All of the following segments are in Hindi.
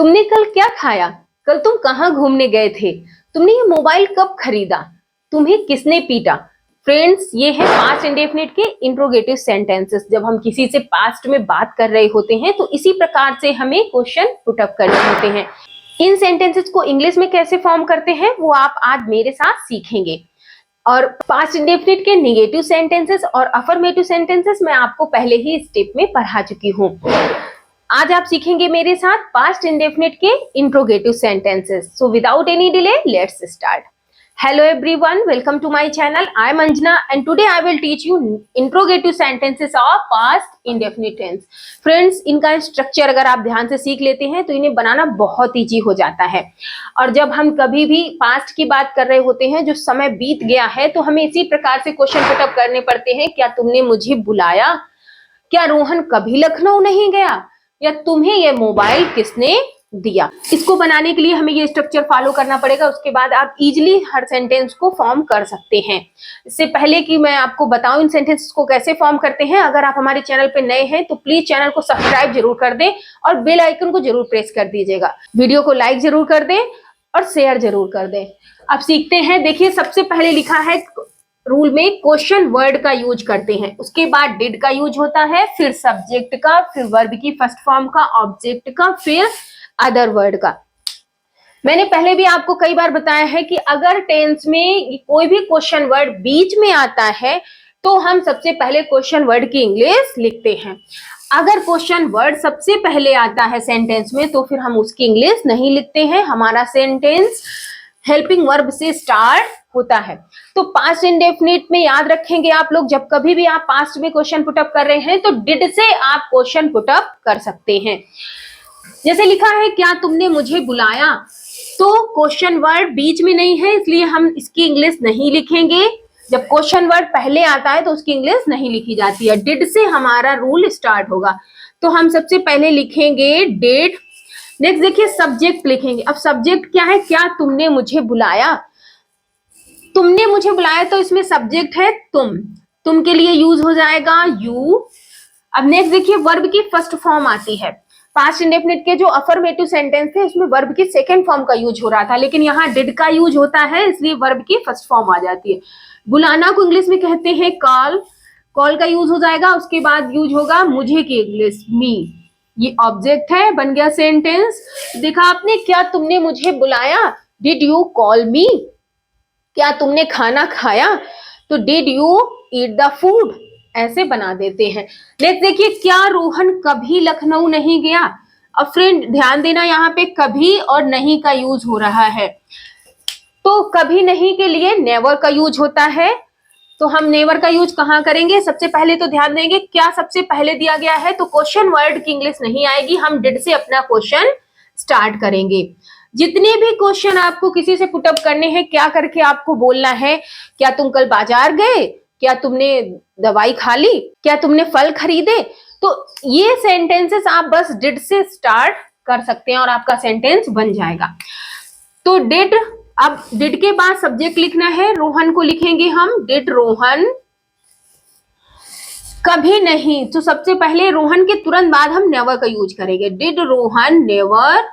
तुमने कल क्या खाया? कल तुम कहाँ घूमने गए थे? तुमने ये मोबाइल कब खरीदा? तुम्हें किसने पीटा? फ्रेंड्स, ये है पास्ट इंडेफिनिट के इंट्रोगेटिव सेंटेंसेस। जब हम किसी से पास्ट में बात कर रहे होते हैं तो इसी प्रकार से हमें क्वेश्चन पुट अप करने होते हैं। इन सेंटेंसेस को इंग्लिश में कैसे फॉर्म करते हैं वो आप आज मेरे साथ सीखेंगे। और पास्ट इंडेफिनिट के नेगेटिव सेंटेंसेस और अफर्मेटिव सेंटेंसेस मैं आपको पहले ही स्टेप में पढ़ा चुकी हूँ। आज आप सीखेंगे मेरे साथ पास्ट इंडेफिनिट के interrogative sentences. So without any delay let's start. Hello everyone, welcome to my channel. I am Anjana and today I will teach you interrogative sentences of past indefinite tense. Friends, इनका स्ट्रक्चर अगर आप ध्यान से सीख लेते हैं तो इन्हें बनाना बहुत ईजी हो जाता है। और जब हम कभी भी पास्ट की बात कर रहे होते हैं, जो समय बीत गया है, तो हमें इसी प्रकार से क्वेश्चन पुटअप करने पड़ते हैं। क्या तुमने मुझे बुलाया? क्या रोहन कभी लखनऊ नहीं गया? या तुम्हें यह मोबाइल किसने दिया? इसको बनाने के लिए हमें ये स्ट्रक्चर फॉलो करना पड़ेगा। उसके बाद आप इजीली हर सेंटेंस को फॉर्म कर सकते हैं। इससे पहले कि मैं आपको बताऊं इन सेंटेंसेस को कैसे फॉर्म करते हैं, अगर आप हमारे चैनल पे नए हैं तो प्लीज चैनल को सब्सक्राइब जरूर कर दें और बेल आइकन को जरूर प्रेस कर दीजिएगा। वीडियो को लाइक जरूर कर दें और शेयर जरूर कर दें। अब सीखते हैं। देखिए, सबसे पहले लिखा है रूल में क्वेश्चन वर्ड का यूज करते हैं, उसके बाद डिड का यूज होता है, फिर सब्जेक्ट का, फिर वर्ब की फर्स्ट फॉर्म का, ऑब्जेक्ट का, फिर अदर वर्ड का। मैंने पहले भी आपको कई बार बताया है कि अगर टेंस में कोई भी क्वेश्चन वर्ड बीच में आता है तो हम सबसे पहले क्वेश्चन वर्ड की इंग्लिश लिखते हैं। अगर क्वेश्चन वर्ड सबसे पहले आता है सेंटेंस में तो फिर हम उसकी इंग्लिश नहीं लिखते हैं। हमारा सेंटेंस हेल्पिंग वर्ब से स्टार्ट होता है। तो पास्ट इंडेफिनिट में याद रखेंगे आप लोग, जब कभी भी आप पास्ट में क्वेश्चन पुटअप कर रहे हैं तो डिड से आप क्वेश्चन पुटअप कर सकते हैं। जैसे लिखा है क्या तुमने मुझे बुलाया, तो क्वेश्चन वर्ड बीच में नहीं है इसलिए हम इसकी इंग्लिश नहीं लिखेंगे। जब क्वेश्चन वर्ड पहले आता है तो उसकी इंग्लिश नहीं लिखी जाती है। डिड से हमारा रूल स्टार्ट होगा, तो हम सबसे पहले लिखेंगे डिड। नेक्स्ट देखिए सब्जेक्ट लिखेंगे। अब सब्जेक्ट क्या है? क्या तुमने मुझे बुलाया। तुमने मुझे बुलाया तो इसमें सब्जेक्ट है तुम के लिए यूज हो जाएगा यू। अब नेक्स्ट देखिए वर्ब की फर्स्ट फॉर्म आती है। पास्ट इंडेफिनिट के जो अफर्मेटिव सेंटेंस थे उसमें वर्ब की सेकंड फॉर्म का यूज हो रहा था, लेकिन यहाँ डिड का यूज होता है इसलिए वर्ब की फर्स्ट फॉर्म आ जाती है। बुलाना को इंग्लिश में कहते हैं कॉल, कॉल का यूज हो जाएगा। उसके बाद यूज होगा मुझे की इंग्लिश मी। ये ऑब्जेक्ट है, बन गया सेंटेंस। देखा आपने, क्या तुमने मुझे बुलाया, डिड यू कॉल मी। क्या तुमने खाना खाया, तो did you eat the food, ऐसे बना देते हैं। नेक्स्ट देखिए क्या रोहन कभी लखनऊ नहीं गया। अब फ्रेंड ध्यान देना, यहाँ पे कभी और नहीं का यूज हो रहा है। तो कभी नहीं के लिए नेवर का यूज होता है, तो हम नेवर का यूज कहाँ करेंगे? सबसे पहले तो ध्यान देंगे क्या सबसे पहले दिया गया है, तो क्वेश्चन वर्ड की इंग्लिश नहीं आएगी। हम डिड से अपना क्वेश्चन स्टार्ट करेंगे। जितने भी क्वेश्चन आपको किसी से पुटअप करने हैं, क्या करके आपको बोलना है? क्या तुम कल बाजार गए? क्या तुमने दवाई खा ली? क्या तुमने फल खरीदे? तो ये सेंटेंसेस आप बस डिड से स्टार्ट कर सकते हैं और आपका सेंटेंस बन जाएगा। तो डिड, अब डिड के बाद सब्जेक्ट लिखना है। रोहन को लिखेंगे हम डिड रोहन कभी नहीं, तो सबसे पहले रोहन के तुरंत बाद हम नेवर का यूज करेंगे। Did Rohan never.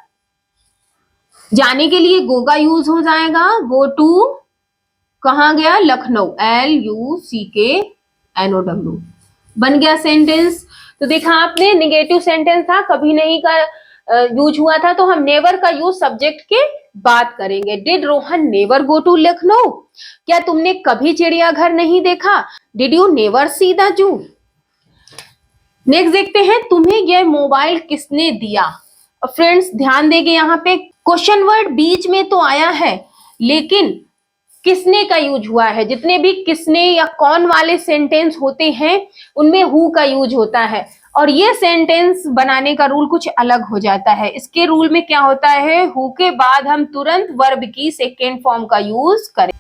जाने के लिए गो का यूज हो जाएगा, गो टू। कहाँ गया? लखनऊ, LUCKNOW। बन गया सेंटेंस। तो देखा आपने, नेगेटिव सेंटेंस था, कभी नहीं का यूज हुआ था, तो हम नेवर का यूज सब्जेक्ट के बाद करेंगे। Did Rohan never go to Lucknow. क्या तुमने कभी चिड़ियाघर नहीं देखा, did you never see the zoo. Next देखते हैं तुम्हें यह मोबाइल किसने दिया। फ्रेंड्स ध्यान देंगे, यहाँ पे क्वेश्चन वर्ड बीच में तो आया है लेकिन किसने का यूज हुआ है। जितने भी किसने या कौन वाले सेंटेंस होते हैं उनमें हु का यूज होता है, और ये सेंटेंस बनाने का रूल कुछ अलग हो जाता है। इसके रूल में क्या होता है, हु के बाद हम तुरंत वर्ब की सेकेंड फॉर्म का यूज करें।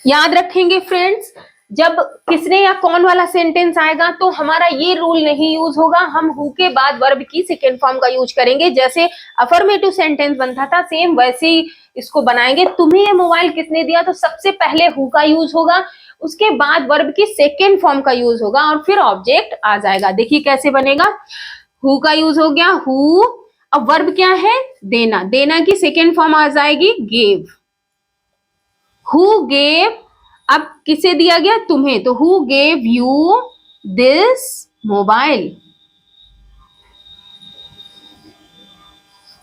याद रखेंगे फ्रेंड्स, जब किसने या कौन वाला सेंटेंस आएगा तो हमारा ये रूल नहीं यूज होगा। हम हु के बाद वर्ब की सेकेंड फॉर्म का यूज करेंगे। जैसे अफर्मेटिव सेंटेंस बनता था सेम वैसे ही इसको बनाएंगे। तुम्हें ये मोबाइल किसने दिया, तो सबसे पहले हु का यूज होगा, उसके बाद वर्ब की सेकेंड फॉर्म का यूज होगा और फिर ऑब्जेक्ट आ जाएगा। देखिए कैसे बनेगा, हु का यूज हो गया हु, अब वर्ब क्या है? देना। देना की सेकेंड फॉर्म आ जाएगी गेव। हु गेव, अब किसे दिया गया? तुम्हें, तो who gave you this mobile.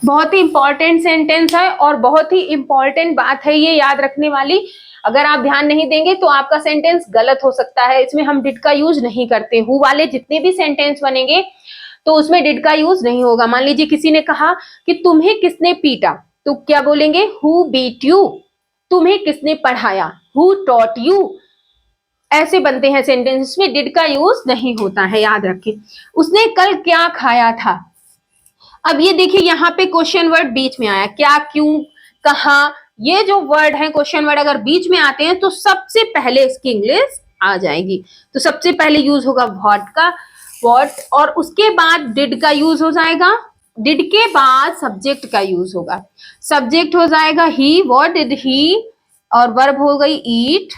बहुत ही इंपॉर्टेंट सेंटेंस है और बहुत ही इंपॉर्टेंट बात है ये याद रखने वाली। अगर आप ध्यान नहीं देंगे तो आपका सेंटेंस गलत हो सकता है। इसमें हम डिड का यूज नहीं करते। हु वाले जितने भी सेंटेंस बनेंगे तो उसमें डिड का यूज नहीं होगा। मान लीजिए किसी ने कहा कि तुम्हें किसने पीटा, तो क्या बोलेंगे? Who beat you. तुम्हें किसने पढ़ाया? Who taught you. ऐसे बनते हैं सेंटेंस में डिड का यूज नहीं होता है, याद रखें। उसने कल क्या खाया था। अब ये देखिए यहाँ पे क्वेश्चन वर्ड बीच में आया। क्या, क्यों, कहा, ये जो वर्ड है क्वेश्चन वर्ड अगर बीच में आते हैं तो सबसे पहले इसकी इंग्लिश आ जाएगी। तो सबसे पहले यूज होगा व्हाट का, व्हाट, और उसके बाद डिड का यूज हो जाएगा। डिड के बाद सब्जेक्ट का यूज होगा। सब्जेक्ट हो जाएगा ही, व्हाट डिड ही, और वर्ब हो गई ईट।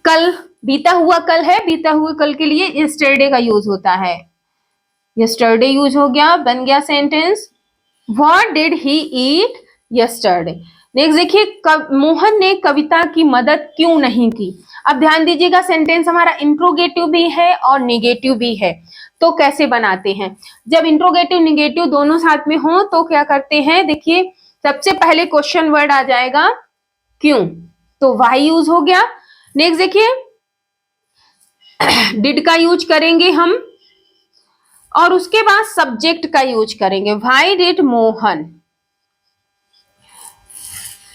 कल, बीता हुआ कल है, बीता हुए कल के लिए यस्टरडे का यूज होता है। यस्टरडे यूज हो गया, बन गया sentence. What did he eat yesterday. Next देखिए, मोहन ने कविता की मदद क्यों नहीं की। अब ध्यान दीजिएगा, सेंटेंस हमारा इंट्रोगेटिव भी है और निगेटिव भी है। तो कैसे बनाते हैं? जब इंट्रोगेटिव निगेटिव दोनों साथ में हो तो क्या करते हैं? देखिए, सबसे पहले क्वेश्चन वर्ड आ जाएगा क्यों, तो वाई यूज हो गया। नेक्स्ट देखिए, डिड का यूज करेंगे हम, और उसके बाद सब्जेक्ट का यूज करेंगे। Why did Mohan.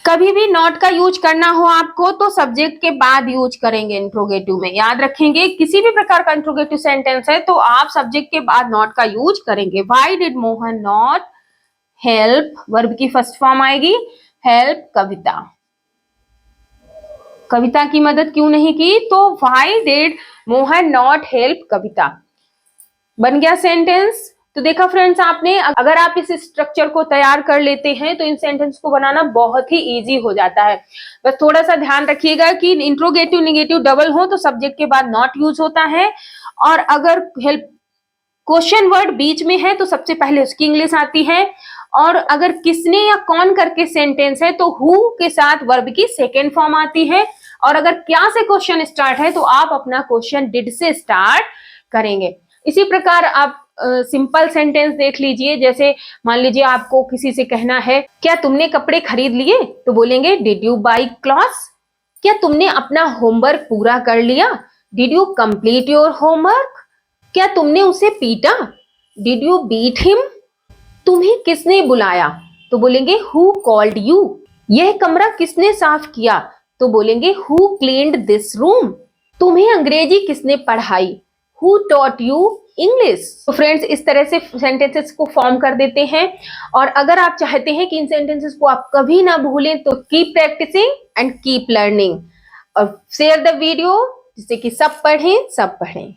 कभी भी नॉट का यूज करना हो आपको तो सब्जेक्ट के बाद यूज करेंगे इंट्रोगेटिव में, याद रखेंगे। किसी भी प्रकार का इंट्रोगेटिव सेंटेंस है तो आप सब्जेक्ट के बाद नॉट का यूज करेंगे। Why did Mohan not help, verb की फर्स्ट फॉर्म आएगी, हेल्प कविता। कविता की मदद क्यों नहीं की, तो why did Mohan not help Kavita. बन गया सेंटेंस। तो देखा फ्रेंड्स आपने, अगर आप इस स्ट्रक्चर को तैयार कर लेते हैं तो इन सेंटेंस को बनाना बहुत ही इजी हो जाता है। बस थोड़ा सा ध्यान रखिएगा कि इंट्रोगेटिव निगेटिव डबल हो तो सब्जेक्ट के बाद नॉट यूज होता है, और अगर हेल्प क्वेश्चन वर्ड बीच में है तो सबसे पहले उसकी इंग्लिश आती है, और अगर किसने या कौन करके सेंटेंस है तो हु के साथ वर्ब की सेकेंड फॉर्म आती है, और अगर क्या से क्वेश्चन स्टार्ट है तो आप अपना क्वेश्चन डिड से स्टार्ट करेंगे। इसी प्रकार आप सिंपल सेंटेंस देख लीजिए। जैसे मान लीजिए आपको किसी से कहना है क्या तुमने कपड़े खरीद लिए, तो बोलेंगे डिड यू बाई क्लॉथ्स। क्या तुमने अपना होमवर्क पूरा कर लिया, did you complete your homework. क्या तुमने उसे पीटा, डिड यू बीट हिम। तुम्हें किसने बुलाया, तो बोलेंगे हु कॉल्ड यू। यह कमरा किसने साफ किया, तो बोलेंगे हु क्लीन्ड दिस रूम। तुम्हें अंग्रेजी किसने पढ़ाई, हु टॉट यू इंग्लिश। तो फ्रेंड्स इस तरह से सेंटेंसेस को फॉर्म कर देते हैं, और अगर आप चाहते हैं कि इन सेंटेंसेस को आप कभी ना भूलें तो keep practising and keep learning, और शेयर द वीडियो जिससे कि सब पढ़ें सब पढ़ें।